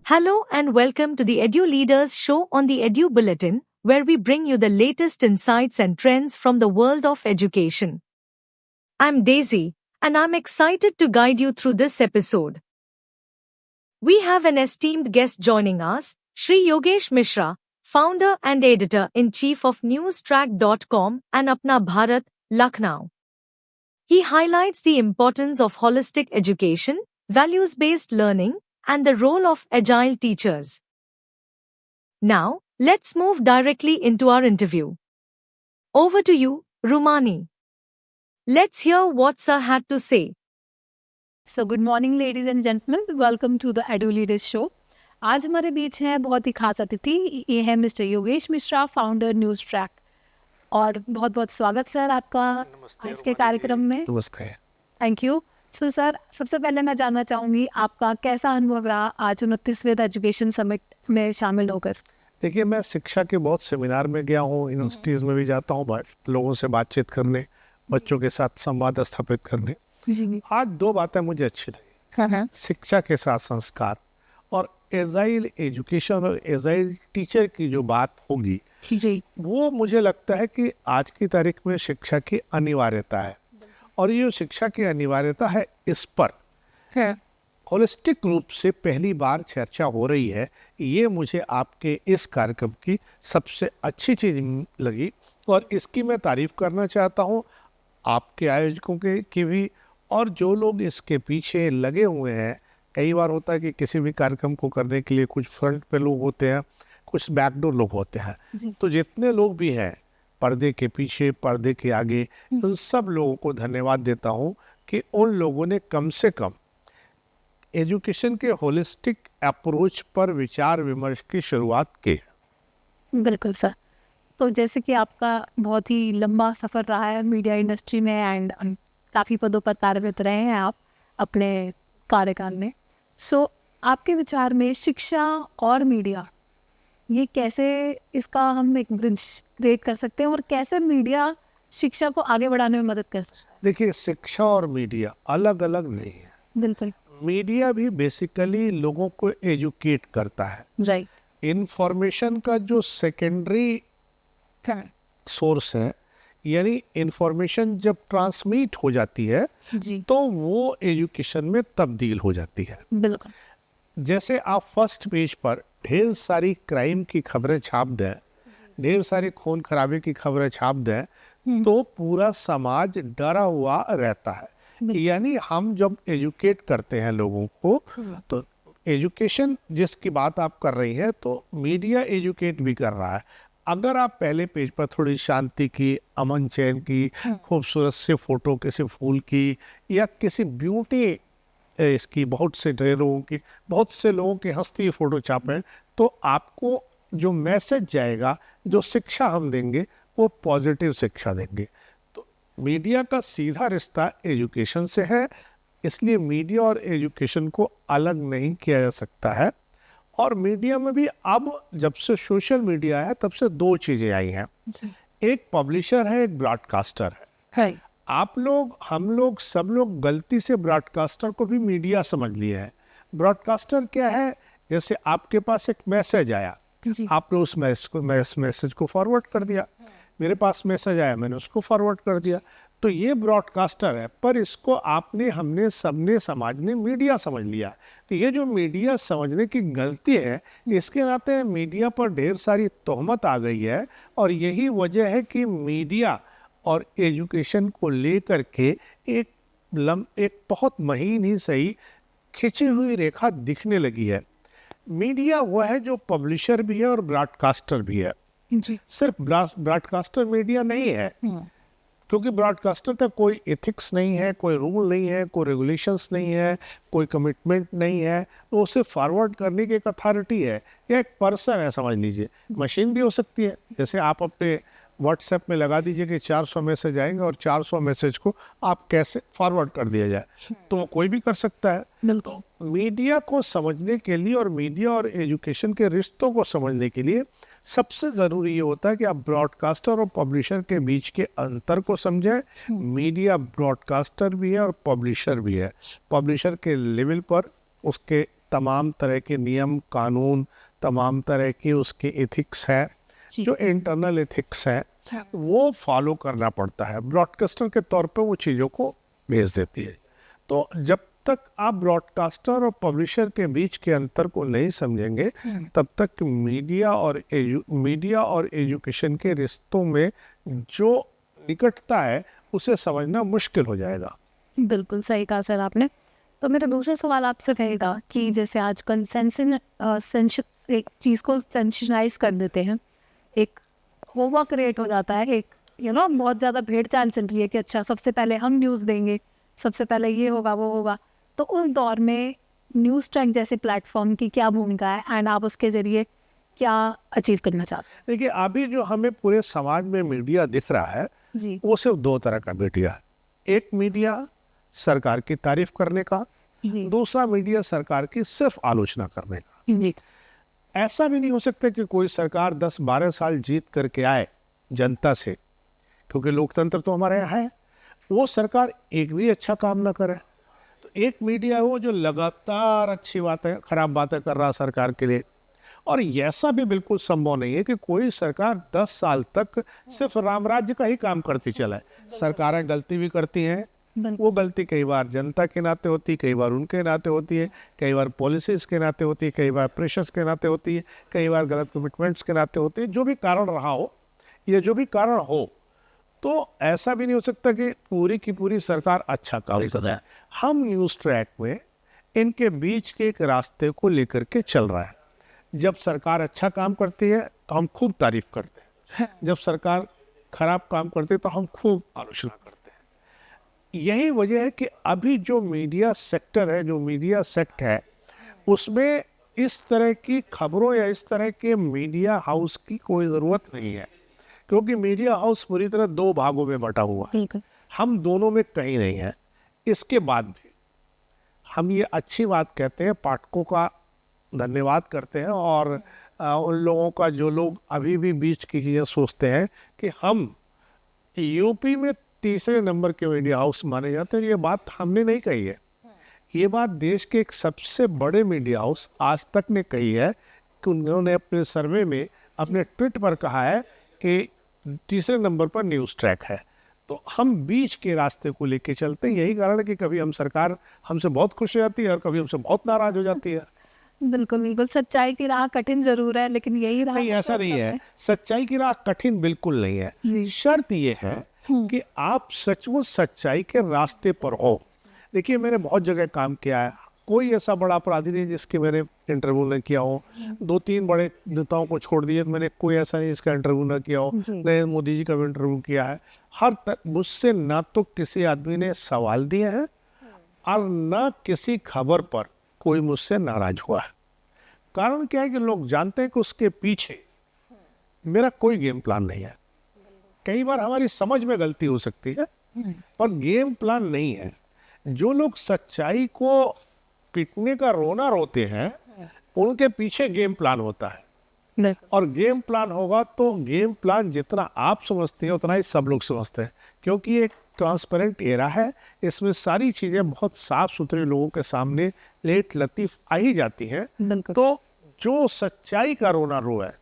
Hello and welcome to the Edu Leaders Show on the Edu Bulletin, where we bring you the latest insights and trends from the world of education. I'm Daisy, and I'm excited to guide you through this episode. We have an esteemed guest joining us, Shri Yogesh Mishra, founder and editor-in-chief of newstrack.com and Apna Bharat, Lucknow. He highlights the importance of holistic education, values-based learning, and the role of agile teachers. Now, let's move directly into our interview. Over to you, Rumani. Let's hear what Sir had to say. So good morning ladies and gentlemen, welcome to the Edu Leaders Show. आज हमारे बीच हैं बहुत ही खास अतिथि, ये है mister Yogesh Mishra, founder news track. और बहुत बहुत स्वागत सर आपका आज के कार्यक्रम में। नमस्कार। Thank you. सो सर, सबसे पहले मैं जानना चाहूँगी आपका कैसा अनुभव रहा आज 29वें एजुकेशन समिट में शामिल होकर। देखिए, मैं शिक्षा के बहुत सेमिनार में गया हूँ, यूनिवर्सिटीज़ में भी जाता हूँ, लोगों से बातचीत करने, बच्चों के साथ संवाद स्थापित करने। आज दो बातें मुझे अच्छी लगी, शिक्षा के साथ संस्कार और एजाइल एजुकेशन और एजाइल टीचर की जो बात होगी वो मुझे लगता है कि आज की तारीख में शिक्षा की अनिवार्यता है। और ये शिक्षा की अनिवार्यता है, इस पर होलिस्टिक रूप से पहली बार चर्चा हो रही है। ये मुझे आपके इस कार्यक्रम की सबसे अच्छी चीज़ लगी और इसकी मैं तारीफ करना चाहता हूँ आपके आयोजकों की भी, और जो लोग इसके पीछे लगे हुए हैं। कई बार होता है कि किसी भी कार्यक्रम को करने के लिए कुछ फ्रंट पे लोग होते हैं, कुछ बैकडोर लोग होते हैं। तो जितने लोग भी हैं पर्दे के पीछे, पर्दे के आगे, उन सब लोगों को धन्यवाद देता हूँ कि उन लोगों ने कम से कम एजुकेशन के होलिस्टिक अप्रोच पर विचार विमर्श की शुरुआत की। बिल्कुल सर। तो जैसे कि आपका बहुत ही लंबा सफ़र रहा है मीडिया इंडस्ट्री में एंड काफ़ी पदों पर कार्यरत रहे हैं आप अपने कार्यकाल में। सो आपके विचार में शिक्षा और मीडिया, ये कैसे इसका हम एक ब्रिज क्रिएट कर सकते हैं और कैसे मीडिया शिक्षा को आगे बढ़ाने में मदद कर सकता है? देखिए, शिक्षा और मीडिया अलग अलग नहीं है। बिल्कुल। मीडिया भी बेसिकली लोगों को एजुकेट करता है। राइट। इंफॉर्मेशन का जो सेकेंडरी सोर्स है, यानी इंफॉर्मेशन जब ट्रांसमिट हो जाती है तो वो एजुकेशन में तब्दील हो जाती है। बिल्कुल। जैसे आप फर्स्ट पेज पर ढेर सारी क्राइम की खबरें छाप दें, ढेर सारी खून खराबे की खबरें छाप दें, तो पूरा समाज डरा हुआ रहता है। यानी हम जब एजुकेट करते हैं लोगों को, तो एजुकेशन जिसकी बात आप कर रही हैं, तो मीडिया एजुकेट भी कर रहा है। अगर आप पहले पेज पर थोड़ी शांति की, अमन चैन की, खूबसूरत से फोटो किसी फूल की या किसी ब्यूटी इसकी, बहुत से लोगों की हंसती फोटो छापें, तो आपको जो मैसेज जाएगा, जो शिक्षा हम देंगे, वो पॉजिटिव शिक्षा देंगे। तो मीडिया का सीधा रिश्ता एजुकेशन से है, इसलिए मीडिया और एजुकेशन को अलग नहीं किया जा सकता है। और मीडिया में भी अब जब से सोशल मीडिया है तब से दो चीज़ें आई हैं, एक पब्लिशर है, एक ब्रॉडकास्टर है। हम लोग सब लोग गलती से ब्रॉडकास्टर को भी मीडिया समझ लिए हैं। ब्रॉडकास्टर क्या है? जैसे आपके पास एक मैसेज आया, आपने उस मैसेज को फॉरवर्ड कर दिया, मेरे पास मैसेज आया, मैंने उसको फॉरवर्ड कर दिया, तो ये ब्रॉडकास्टर है। पर इसको हमने सबने समाज ने मीडिया समझ लिया। तो ये जो मीडिया समझने की गलती है, इसके नाते मीडिया पर ढेर सारी तोहमत आ गई है। और यही वजह है कि मीडिया और एजुकेशन को लेकर के एक बहुत महीन ही सही खिंची हुई रेखा दिखने लगी है। मीडिया वह है जो पब्लिशर भी है और ब्रॉडकास्टर भी है। सिर्फ ब्रॉडकास्टर मीडिया नहीं है, क्योंकि ब्रॉडकास्टर का कोई एथिक्स नहीं है, कोई रूल नहीं है, कोई रेगुलेशंस नहीं है, कोई कमिटमेंट नहीं है। तो उसे फॉरवर्ड करने की एक अथॉरिटी है, या एक पर्सन है, समझ लीजिए। मशीन भी हो सकती है, जैसे आप अपने व्हाट्सएप में लगा दीजिए कि 400 मैसेज आएंगे और 400 मैसेज को आप कैसे फॉरवर्ड कर दिया जाए, तो कोई भी कर सकता है। तो मीडिया को समझने के लिए और मीडिया और एजुकेशन के रिश्तों को समझने के लिए सबसे ज़रूरी ये होता है कि आप ब्रॉडकास्टर और पब्लिशर के बीच के अंतर को समझें। मीडिया ब्रॉडकास्टर भी है और पब्लिशर भी है। पब्लिशर के लेवल पर उसके तमाम तरह के नियम कानून, तमाम तरह की उसके एथिक्स है, जी। जो इंटरनल एथिक्स है वो फॉलो करना पड़ता है। ब्रॉडकास्टर के तौर पे वो चीज़ों को भेज देती है। तो जब तक आप ब्रॉडकास्टर और पब्लिशर के बीच के अंतर को नहीं समझेंगे तब तक मीडिया और एजुकेशन के रिश्तों में जो निकटता है उसे समझना मुश्किल हो जाएगा। बिल्कुल सही कहा सर आपने। तो मेरा दूसरा सवाल आपसे रहेगा कि जैसे आजकल एक चीज़ को सेंसेशनाइज कर देते हैं, एक होवा क्रिएट हो जाता है, एक बहुत ज़्यादा भेड़ चाल चल रही है कि अच्छा सबसे पहले हम न्यूज़ देंगे, सबसे पहले ये होगा वो होगा। तो उस दौर में न्यूज़ ट्रैक जैसे प्लेटफॉर्म की क्या भूमिका है एंड आप उसके ज़रिए क्या अचीव करना चाहते हैं? देखिए, अभी जो हमें पूरे समाज में मीडिया दिख रहा है जी वो सिर्फ दो तरह का मीडिया है। एक मीडिया सरकार की तारीफ करने का, जी दूसरा मीडिया सरकार की सिर्फ आलोचना करने का। जी ऐसा भी नहीं हो सकता कि कोई सरकार 10-12 साल जीत करके आए जनता से, क्योंकि लोकतंत्र तो हमारे यहाँ है, वो सरकार एक भी अच्छा काम ना करे। तो एक मीडिया है वो जो लगातार अच्छी बातें खराब बातें कर रहा सरकार के लिए। और ऐसा भी बिल्कुल संभव नहीं है कि कोई सरकार 10 साल तक सिर्फ राम राज्य का ही काम करती चले। सरकारें गलती भी करती हैं, वो गलती कई बार जनता के नाते होती है, कई बार उनके नाते होती है, कई बार पॉलिसीज के नाते होती है, कई बार प्रेशर्स के नाते होती है, कई बार गलत कमिटमेंट्स के नाते होती है। जो भी कारण रहा हो या जो भी कारण हो, तो ऐसा भी नहीं हो सकता कि पूरी की पूरी सरकार अच्छा काम कर रहा है। हम न्यूज़ ट्रैक में इनके बीच के एक रास्ते को लेकर के चल रहा है। जब सरकार अच्छा काम करती है तो हम खूब तारीफ करते हैं, जब सरकार खराब काम करती है तो हम खूब आलोचना करते हैं। यही वजह है कि अभी जो मीडिया सेक्टर है, जो मीडिया सेक्ट है, उसमें इस तरह की खबरों या इस तरह के मीडिया हाउस की कोई ज़रूरत नहीं है, क्योंकि मीडिया हाउस पूरी तरह दो भागों में बटा हुआ है। हम दोनों में कहीं नहीं है। इसके बाद भी हम ये अच्छी बात कहते हैं, पाठकों का धन्यवाद करते हैं और उन लोगों का जो लोग अभी भी बीच की चीज़ें सोचते हैं कि हम यूपी में तीसरे नंबर के मीडिया हाउस माने जाते हैं। ये बात हमने नहीं कही है, ये बात देश के एक सबसे बड़े मीडिया हाउस आज तक ने कही है कि उन्होंने अपने सर्वे में, अपने ट्वीट पर कहा है कि तीसरे नंबर पर न्यूज़ ट्रैक है। तो हम बीच के रास्ते को लेके चलते हैं। यही कारण है कि कभी हम सरकार हमसे बहुत खुश हो जाती है और कभी हमसे बहुत नाराज हो जाती है। बिल्कुल बिल्कुल, सच्चाई की राह कठिन जरूर है, लेकिन यही राह नहीं, ऐसा नहीं है। सच्चाई की राह कठिन बिल्कुल नहीं है। शर्त ये है कि आप सचमुच सच्चाई के रास्ते पर हो। देखिए, मैंने बहुत जगह काम किया है, कोई ऐसा बड़ा अपराधी नहीं जिसके मैंने इंटरव्यू न किया हो। 2-3 बड़े नेताओं को छोड़ दिए, मैंने कोई ऐसा नहीं जिसका इंटरव्यू न किया हो। नरेंद्र मोदी जी का भी इंटरव्यू किया है। हर मुझसे ना तो किसी आदमी ने सवाल दिए हैं और ना किसी खबर पर कोई मुझसे नाराज हुआ है। कारण क्या है कि लोग जानते हैं कि उसके पीछे मेरा कोई गेम प्लान नहीं है। कई बार हमारी समझ में गलती हो सकती है, पर गेम प्लान नहीं है। जो लोग सच्चाई को पीटने का रोना रोते हैं, उनके पीछे गेम प्लान होता है। और गेम प्लान होगा तो गेम प्लान जितना आप समझते हैं उतना ही सब लोग समझते हैं, क्योंकि एक ट्रांसपेरेंट एरा है। इसमें सारी चीज़ें बहुत साफ सुथरे लोगों के सामने लेट लतीफ़ आ ही जाती हैं। तो जो सच्चाई का रोना रो है,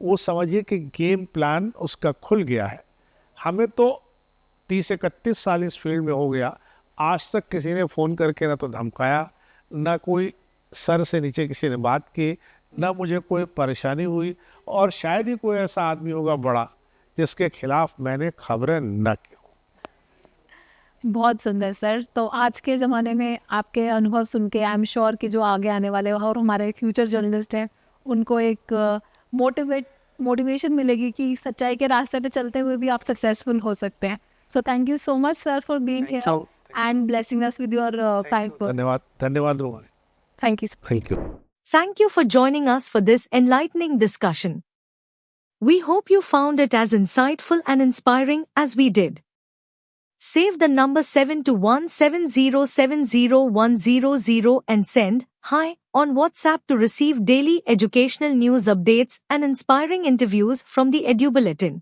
वो समझिए कि गेम प्लान उसका खुल गया है। हमें तो 30-31 साल इस फील्ड में हो गया, आज तक किसी ने फ़ोन करके ना तो धमकाया, ना कोई सर से नीचे किसी ने बात की, ना मुझे कोई परेशानी हुई। और शायद ही कोई ऐसा आदमी होगा बड़ा जिसके खिलाफ मैंने खबरें न की। बहुत सुंदर सर। तो आज के ज़माने में आपके अनुभव सुन के आई एम श्योर कि जो आगे आने वाले और हमारे फ्यूचर जर्नलिस्ट हैं उनको एक मोटिवेशन मिलेगी कि सच्चाई के रास्ते पे चलते हुए भी आप सक्सेसफुल हो सकते हैं। So thank you so much sir for being here and blessing us with your kind words. धन्यवाद Rohan. Thank you. Thank you. Thank you for joining us for this enlightening discussion. We hope you found it as insightful and inspiring as we did. Save the number 72170701000 and send "Hi" on WhatsApp to receive daily educational news updates and inspiring interviews from the Edu Bulletin.